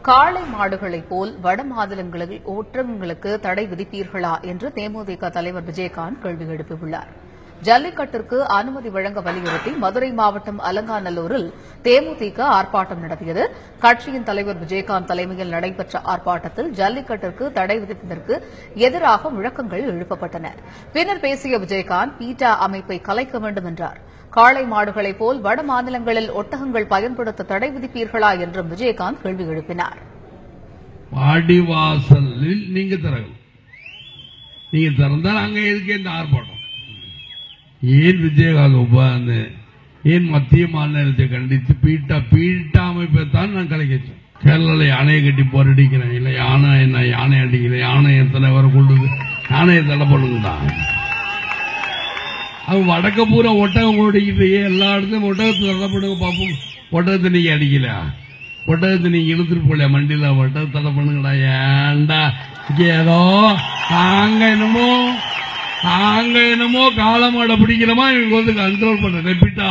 காளை மாடுகளைப் போல் வட மாநிலங்களில் ஒட்டகங்களுக்கு தடை விதிப்பீர்களா என்று தேமுதிக தலைவர் விஜயகாந்த் கேள்வி எழுப்பியுள்ளார். ஜல்லிக்கட்டிற்கு அனுமதி வழங்க வலியுறுத்தி மதுரை மாவட்டம் அலங்காநல்லூரில் தேமுதிக ஆர்ப்பாட்டம் நடத்தியது. கட்சியின் தலைவர் விஜயகாந்த் தலைமையில் நடைபெற்ற ஆர்ப்பாட்டத்தில் ஜல்லிக்கட்டிற்கு தடை விதிப்பதற்கு எதிராக முழக்கங்கள் எழுப்பப்பட்டன. பின்னர் பேசிய விஜயகாந்த் பீட்டா அமைப்பை கலைக்க வேண்டும் என்றார். காளை மாடுகளைப் போல் வட மாநிலங்களில் ஒட்டகங்கள் பயன்படுத்த தடை விதிப்பீர்களா என்றும் விஜயகாந்த் கேள்வி எழுப்பினார். வாடிவாசலில் நீங்க திறந்தால் அங்க எதுக்கு இந்த ஆர்ப்பாட்டம்? ஏன் விஜயகாந்த் உட்கார்ந்து ஏன் மத்திய மாநிலத்தை கண்டித்து பீட்டா அமைப்பை தான் நான் கலைக்கச்சேன். கேரளால யானையை கட்டி போரடிக்கிறேன். இல்ல யானை என்ன யானை அடிக்கிறேன், யானை எத்தனை வரை கொள்ளுது, யானையை தடை பண்ணுங்கதான். அது வடக்க பூரா ஒட்டகம் ஓடிக்கிட்டு எல்லா இடத்துலையும் ஒட்டகத்தை தடை பண்ணுங்க பார்ப்போம். ஒட்டகத்தை நீங்க அடிக்கல, ஒட்டகத்தை நீங்க இழுத்துட்டு போல மண்டியில ஒட்டகத்தை தடை பண்ணுங்கடா. ஏண்டா ஏதோ நாங்க என்னமோ காலமாட பிடிக்கிறோமா இவங்க வந்து கண்ட்ரோல் பண்ற ரெப்பிட்டா